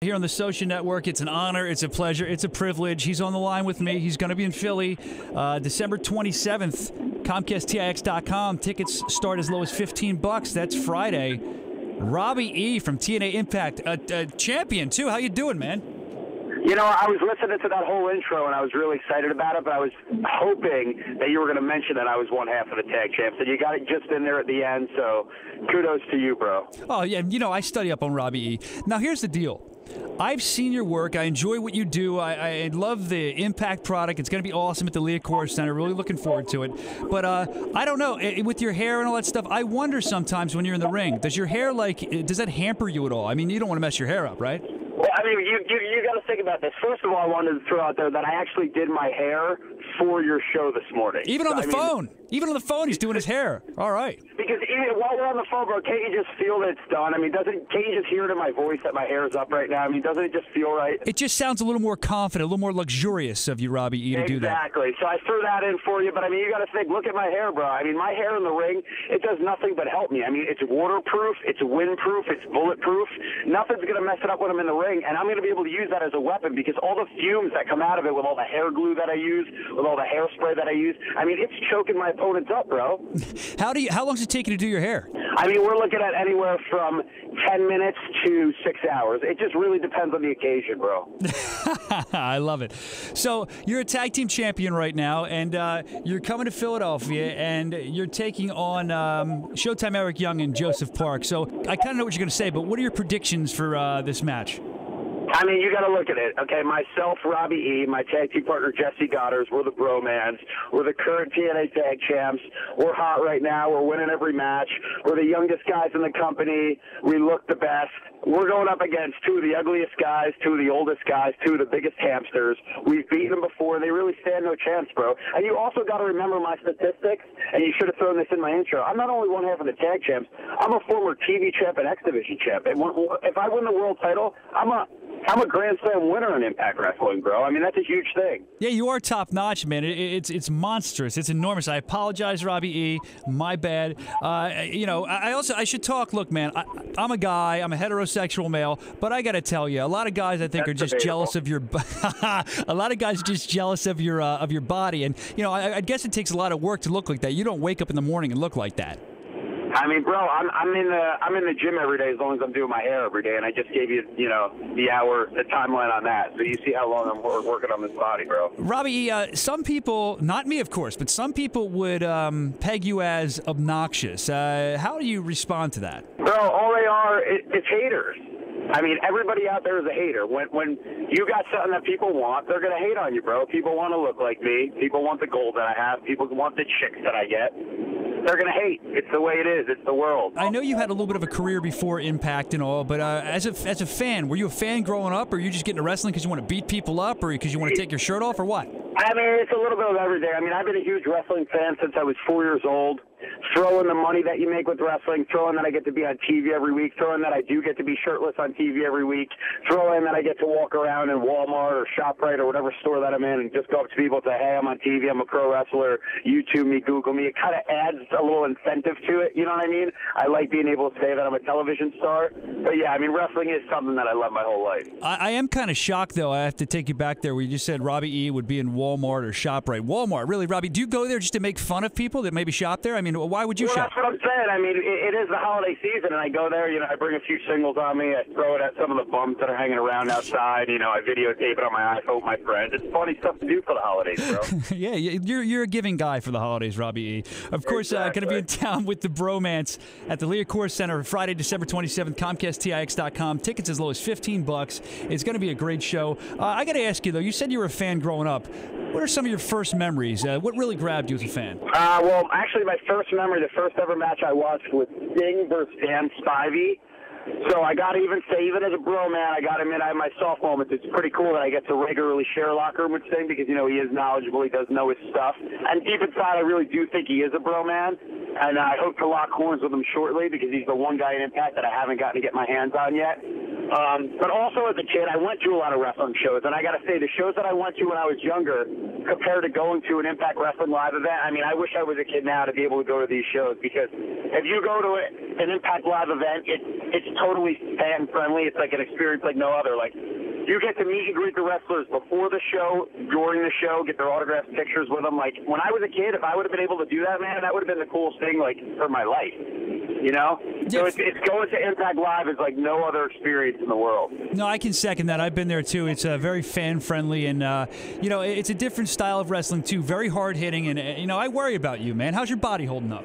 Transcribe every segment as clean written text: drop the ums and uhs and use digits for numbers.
Here on the Soscia Network. It's an honor, it's a pleasure, it's a privilege. He's on the line with me. He's going to be in Philly December 27th. ComcastTix.com. Tickets start as low as $15. That's Friday. Robbie E. from TNA Impact, a champion too. How you doing, man? You know, I was listening to that whole intro, and I was really excited about it, but I was hoping that you were going to mention that I was one half of the tag champs, and you got it just in there at the end, so kudos to you, bro. Oh, yeah, you know, I study up on Robbie E. Now, here's the deal. I've seen your work. I enjoy what you do. I love the Impact product. It's going to be awesome at the Leocore Center. Really looking forward to it. But I don't know. With your hair and all that stuff, I wonder sometimes when you're in the ring, does your hair, does that hamper you at all? I mean, you don't want to mess your hair up, right? Well, I mean, you got to think about this. First of all, I wanted to throw out there that I actually did my hair for your show this morning. Even on the phone. Even on the phone, he's doing his hair. All right. Because even while we're on the phone, bro, can't you just feel that it's done? I mean, can't you just hear it in my voice that my hair is up right now? I mean, doesn't it just feel right? It just sounds a little more confident, a little more luxurious of you, Robbie E, to do that. Exactly. So I threw that in for you, but I mean, you got to think, look at my hair, bro. I mean, my hair in the ring, it does nothing but help me. I mean, it's waterproof, it's windproof, it's bulletproof. Nothing's going to mess it up when I'm in the ring, and I'm going to be able to use that as a weapon because all the fumes that come out of it with all the hair glue that I use, with all the hairspray that I use, I mean, it's choking my opponents up, bro. How long does it take you to do your hair? I mean, we're looking at anywhere from 10 minutes to 6 hours. It just really depends on the occasion, bro. I love it. So you're a tag team champion right now, and you're coming to Philadelphia, and you're taking on Showtime Eric Young and Joseph Park. So I kind of know what you're going to say, but what are your predictions for this match? I mean, you got to look at it. Okay, myself, Robbie E., my tag team partner, Jesse Goddard, we're the Bromans. We're the current TNA tag champs. We're hot right now. We're winning every match. We're the youngest guys in the company. We look the best. We're going up against two of the ugliest guys, two of the oldest guys, two of the biggest hamsters. We've beaten them before. They really stand no chance, bro. And you also got to remember my statistics, and you should have thrown this in my intro. I'm not only one half of the tag champs. I'm a former TV champ and X Division champ. And if I win the world title, I'm a Grand Slam winner in Impact Wrestling, bro. I mean, that's a huge thing. Yeah, you are top-notch, man. It's monstrous. It's enormous. I apologize, Robbie E. My bad. You know, I should talk. Look, man, I'm a guy. I'm a heterosexual male, but I got to tell you, a lot of guys I think are just jealous of your. A lot of guys are just jealous of your body, and you know, I guess it takes a lot of work to look like that. You don't wake up in the morning and look like that. I mean, bro, I'm in the gym every day as long as I'm doing my hair every day, and I just gave you, the timeline on that, so you see how long I'm working on this body, bro. Robbie, some people, not me, of course, but some people would peg you as obnoxious. How do you respond to that? Bro, all they are is haters. I mean, everybody out there is a hater. When you got something that people want, they're going to hate on you, bro. People want to look like me. People want the gold that I have. People want the chicks that I get. They're going to hate. It's the way it is. It's the world. I know you had a little bit of a career before Impact and all, but as a fan, were you a fan growing up, or are you just getting into wrestling because you want to beat people up, or because you want to take your shirt off, or what? I mean, it's a little bit of everything. I mean, I've been a huge wrestling fan since I was 4 years old. Throwing the money that you make with wrestling, throwing that I get to be on TV every week, throwing that I do get to be shirtless on TV every week, throwing that I get to walk around in Walmart or ShopRite or whatever store that I'm in and just go up to people and say, hey, I'm on TV, I'm a pro wrestler, YouTube me, Google me. It kind of adds a little incentive to it, you know what I mean? I like being able to say that I'm a television star. But yeah, I mean, wrestling is something that I love my whole life. I am kind of shocked, though. I have to take you back there where you just said Robbie E. would be in Walmart or ShopRite. Walmart, really, Robbie, do you go there just to make fun of people that maybe shop there? I mean, why would you shop? That's what I'm saying. I mean, it is the holiday season, and I go there, I bring a few singles on me. I throw it at some of the bums that are hanging around outside. I videotape it on my iPhone with my friends. It's funny stuff to do for the holidays, bro. Yeah, you're a giving guy for the holidays, Robbie E. Of course, exactly. Going to be in town with the Bromance at the Leocore Center Friday, December 27th, ComcastTix.com. Tickets as low as $15. It's going to be a great show. I got to ask you, though, you said you were a fan growing up. What are some of your first memories? What really grabbed you as a fan? Well, actually, my first memory, the first ever match I watched was Sting versus Dan Spivey. So I got to even say, even as a bro man, I got him in. I have my soft moments. It's pretty cool that I get to regularly share a locker room with Sting because, he is knowledgeable. He does know his stuff. And deep inside, I really do think he is a bro man. And I hope to lock horns with him shortly because he's the one guy in Impact that I haven't gotten to get my hands on yet. But also as a kid, I went to a lot of wrestling shows, and I got to say, the shows that I went to when I was younger, compared to going to an Impact Wrestling Live event, I mean, I wish I was a kid now to be able to go to these shows, because if you go to an Impact Live event, it's totally fan-friendly. It's like an experience like no other. Like, you get to meet and greet the wrestlers before the show, during the show, get their autographed pictures with them. Like, when I was a kid, if I would have been able to do that, man, that would have been the coolest thing, like, for my life. You know? So it's going to Impact Live is like no other experience in the world. No, I can second that. I've been there, too. It's very fan-friendly, and, you know, it's a different style of wrestling, too. Very hard-hitting, and, you know, I worry about you, man. How's your body holding up?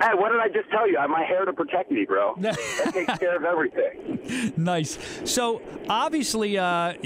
Hey, what did I just tell you? I have my hair to protect me, bro. That takes care of everything. Nice. So, obviously, I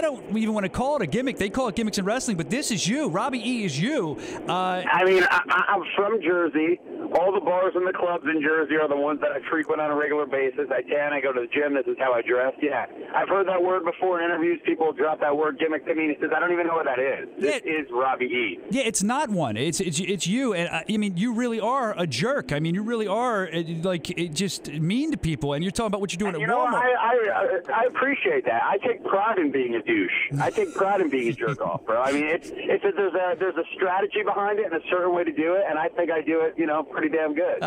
don't even want to call it a gimmick. They call it gimmicks in wrestling, but this is you. Robbie E. is you. I mean, I'm from Jersey. All the bars and the clubs in Jersey are the ones that I frequent on a regular basis. I tan, I go to the gym, this is how I dress. Yeah, I've heard that word before in interviews. People drop that word gimmick to me, and he says, I don't even know what that is. This is Robbie E. Yeah, it's not one. It's you. And I mean, you really are a jerk. I mean, you really are, like, just mean to people, and you're talking about what you're doing at Walmart. I appreciate that. I take pride in being a douche. I take pride in being a jerk off, bro. I mean, there's a strategy behind it and a certain way to do it, and I think I do it, you know, pretty damn good.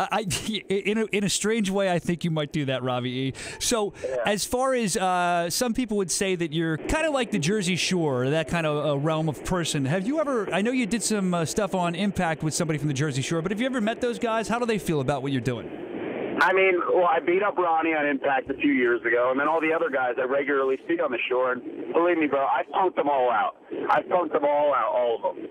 In a strange way, I think you might do that, Robbie E. So, as far as some people would say that you're kind of like the Jersey Shore, that kind of realm of person. Have you ever? I know you did some stuff on Impact with somebody from the Jersey Shore, but have you ever met those guys? How do they feel about what you're doing? I mean, well, I beat up Ronnie on Impact a few years ago, and then all the other guys I regularly see on the shore, and believe me, bro, I punked them all out. All of them.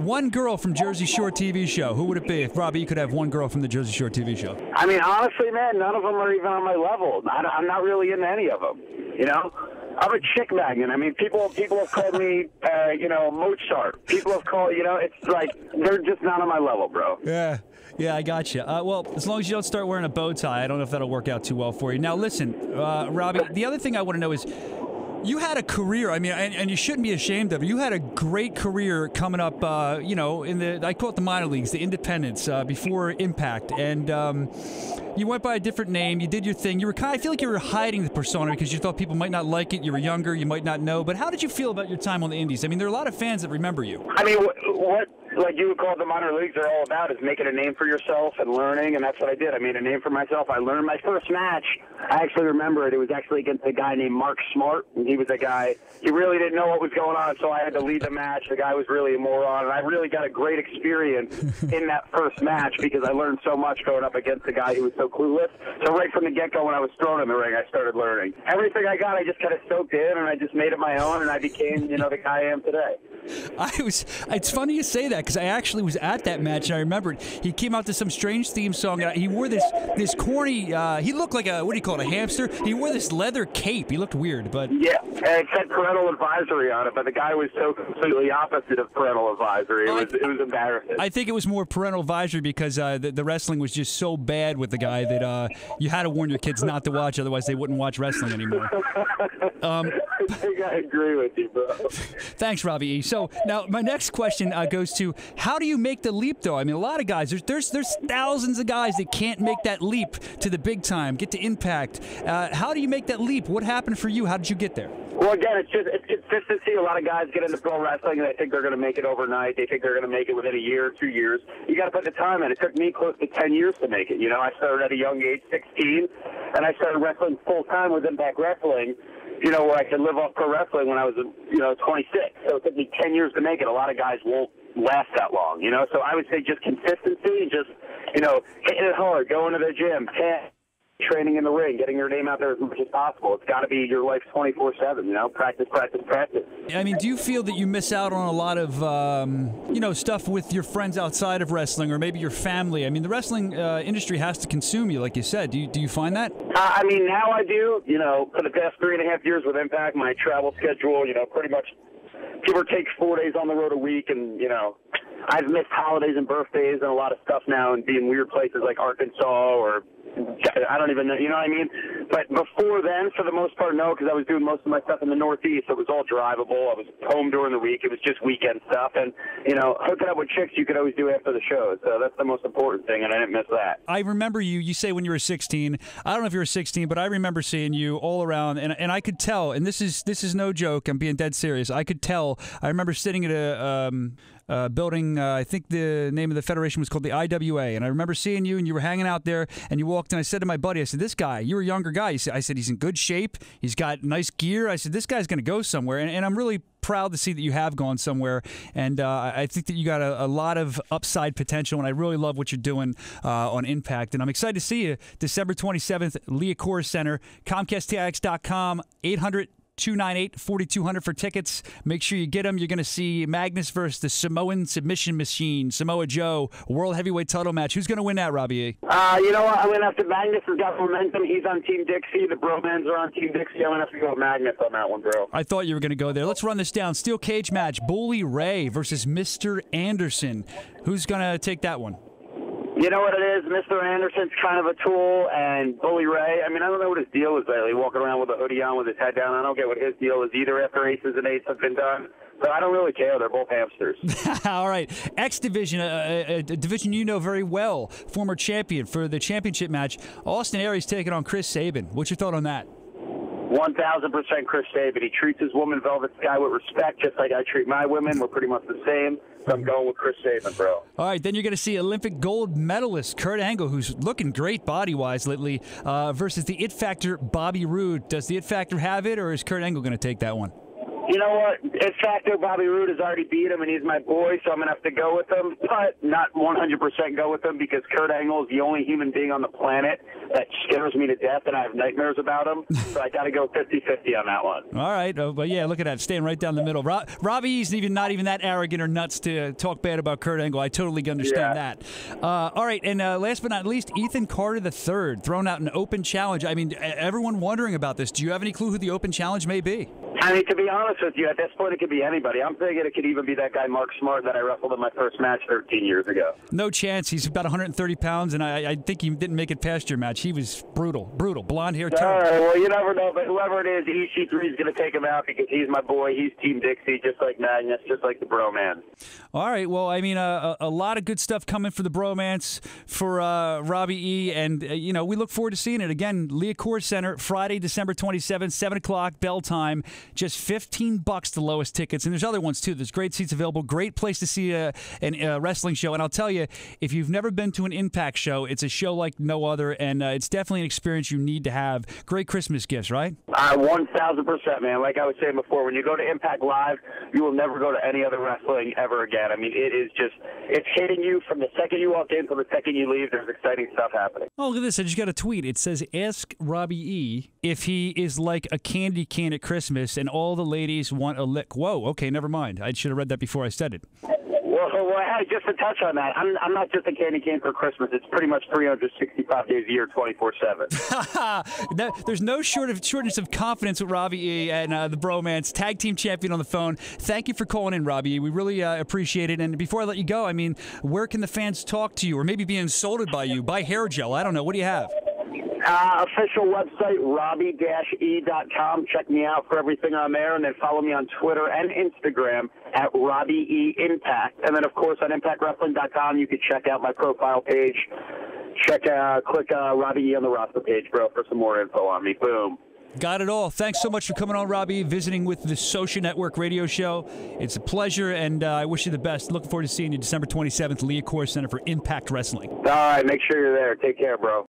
One girl from Jersey Shore TV show. Who would it be if Robbie could have one girl from the Jersey Shore TV show? I mean, honestly, man, none of them are even on my level. I'm not really into any of them, you know? I'm a chick magnet. I mean, people have called me, you know, Mozart. People have called, you know, it's like they're just not on my level, bro. Yeah, I got you. Well, as long as you don't start wearing a bow tie, I don't know if that'll work out too well for you. Now, listen, Robbie, the other thing I want to know is, you had a career, I mean, and you shouldn't be ashamed of it. You had a great career coming up, you know, I call it the minor leagues, the independents, before Impact. And you went by a different name. You did your thing. I feel like you were hiding the persona because you thought people might not like it. You were younger. You might not know. But how did you feel about your time on the indies? I mean, there are a lot of fans that remember you. I mean, what like you would call the minor leagues are all about is making a name for yourself and learning, and that's what I did. I made a name for myself. I learned my first match. I actually remember it. It was actually against a guy named Mark Smart, and he was a guy, he really didn't know what was going on, so I had to lead the match. The guy was really a moron, and I really got a great experience in that first match because I learned so much going up against a guy who was so clueless. So right from the get-go when I was thrown in the ring, I started learning. Everything I got, I just kind of soaked in, and I just made it my own, and I became, you know, the guy I am today. It's funny you say that because I actually was at that match and I remembered he came out to some strange theme song and he wore this corny, he looked like a, what do you call it, a hamster? He wore this leather cape. He looked weird, but... Yeah, it said parental advisory on it, but the guy was so completely opposite of parental advisory. It was embarrassing. I think it was more parental advisory because the wrestling was just so bad with the guy that you had to warn your kids not to watch, otherwise they wouldn't watch wrestling anymore. I think I agree with you, bro. Thanks, Robbie E. So now my next question goes to, how do you make the leap, though? I mean, a lot of guys, there's thousands of guys that can't make that leap to the big time, get to Impact. How do you make that leap? What happened for you? How did you get there? Well, again, it's consistency. A lot of guys get into pro wrestling and they think they're going to make it overnight. They think they're going to make it within a year, 2 years. You got to put the time in. It took me close to 10 years to make it. You know, I started at a young age, 16, and I started wrestling full time with Impact Wrestling. You know, where I could live off pro wrestling when I was, 26. So it took me 10 years to make it. A lot of guys won't last that long, you know. So I would say just consistency, just, hitting it hard, going to the gym, training in the ring, getting your name out there as much as possible. It's got to be your life 24/7, practice, practice, practice. I mean, do you feel that you miss out on a lot of, stuff with your friends outside of wrestling or maybe your family? I mean, the wrestling industry has to consume you, like you said. Do you find that? I mean, now I do. For the past 3.5 years with Impact, my travel schedule, pretty much give or take 4 days on the road a week, and, I've missed holidays and birthdays and a lot of stuff now and be in weird places like Arkansas or I don't even know, you know what I mean? But before then, for the most part, no, because I was doing most of my stuff in the Northeast. It was all drivable. I was home during the week. It was just weekend stuff. And, you know, hooking up with chicks you could always do after the show. So that's the most important thing, and I didn't miss that. I remember you say when you were 16. I don't know if you were 16, but I remember seeing you all around, and I could tell, and this is no joke, I'm being dead serious. I could tell. I remember sitting at a building, I think the name of the federation was called the IWA, and I remember seeing you, and you were hanging out there, and you walked in. I said to my buddy, I said, this guy, you're a younger guy. I said, he's in good shape. He's got nice gear. I said, this guy's going to go somewhere, and I'm really proud to see that you have gone somewhere, and I think that you got a lot of upside potential, and I really love what you're doing on Impact, and I'm excited to see you December 27th, Leah Center, ComcastTX.com, 800-298-4200 for tickets. Make sure you get them. You're going to see Magnus versus the Samoan Submission Machine, Samoa Joe, World Heavyweight title match. Who's going to win that, Robbie E? You know what? I'm going to have to. Magnus has got momentum. He's on Team Dixie. The Bromans are on Team Dixie. I'm going to have to go with Magnus on that one, bro. I thought you were going to go there. Let's run this down. Steel cage match, Bully Ray versus Mr. Anderson. Who's going to take that one? You know what it is? Mr. Anderson's kind of a tool, and Bully Ray, I mean, I don't know what his deal is lately, walking around with a hoodie on with his head down. I don't get what his deal is either after aces and eights have been done. So I don't really care. They're both hamsters. All right. X Division, a division you know very well, former champion for the championship match. Austin Aries taking on Chris Sabin. What's your thought on that? 1,000% Chris Sabin. He treats his woman, Velvet Sky, with respect, just like I treat my women. We're pretty much the same. So I'm going with Chris Sabin, bro. All right, then you're going to see Olympic gold medalist Kurt Angle, who's looking great body-wise lately, versus the It Factor Bobby Roode. Does the It Factor have it, or is Kurt Angle going to take that one? You know what? It Factor Bobby Roode has already beat him, and he's my boy, so I'm going to have to go with him. But not 100% go with him because Kurt Angle is the only human being on the planet that scares me to death, and I have nightmares about him. So I got to go 50-50 on that one. All right. But yeah, look at that. Staying right down the middle. Robbie's not even that arrogant or nuts to talk bad about Kurt Angle. I totally understand that. All right. And last but not least, Ethan Carter III thrown out an open challenge. I mean, everyone wondering about this. Do you have any clue who the open challenge may be? I mean, to be honest with you, at this point, it could be anybody. I'm thinking it could even be that guy, Mark Smart, that I wrestled in my first match 13 years ago. No chance. He's about 130 pounds, and I think he didn't make it past your match. He was brutal. Blonde hair. All right, well, you never know, but whoever it is, EC3 is going to take him out because he's my boy. He's Team Dixie, just like Magnus, just like the Bromance. All right, well, I mean, a lot of good stuff coming for the Bromance, for Robbie E., and, we look forward to seeing it. Again, Leah Center, Friday, December 27th, 7 o'clock, bell time. Just $15 the lowest tickets, and there's other ones too. There's great seats available. Great place to see a wrestling show. And I'll tell you, if you've never been to an Impact show, it's a show like no other, and it's definitely an experience you need to have. Great Christmas gifts, right? 1,000%, man. Like I was saying before, when you go to Impact Live, you will never go to any other wrestling ever again. I mean, it's hitting you from the second you walk in to the second you leave. There's exciting stuff happening. Oh, look at this. I just got a tweet. It says, ask Robbie E. if he is like a candy cane at Christmas and all the ladies want a lick. Whoa, okay, never mind. I should have read that before I said it. Well, hey, just to touch on that, I'm not just a candy cane for Christmas. It's pretty much 365 days a year, 24/7. There's no shortness of confidence with Robbie E. and the Bromance, tag team champion on the phone. Thank you for calling in, Robbie E. We really appreciate it. And before I let you go, I mean, where can the fans talk to you or maybe be insulted by you? Buy hair gel. I don't know. What do you have? Official website, robbie-e.com. Check me out for everything on there, and then follow me on Twitter and Instagram at Robbie E Impact. And then, of course, on ImpactWrestling.com, you can check out my profile page. Click Robbie E on the roster page, bro, for some more info on me. Boom. Got it all. Thanks so much for coming on, Robbie, visiting with the Soscia Network radio show. It's a pleasure, and I wish you the best. Looking forward to seeing you December 27th, Leah Center for Impact Wrestling. All right, make sure you're there. Take care, bro.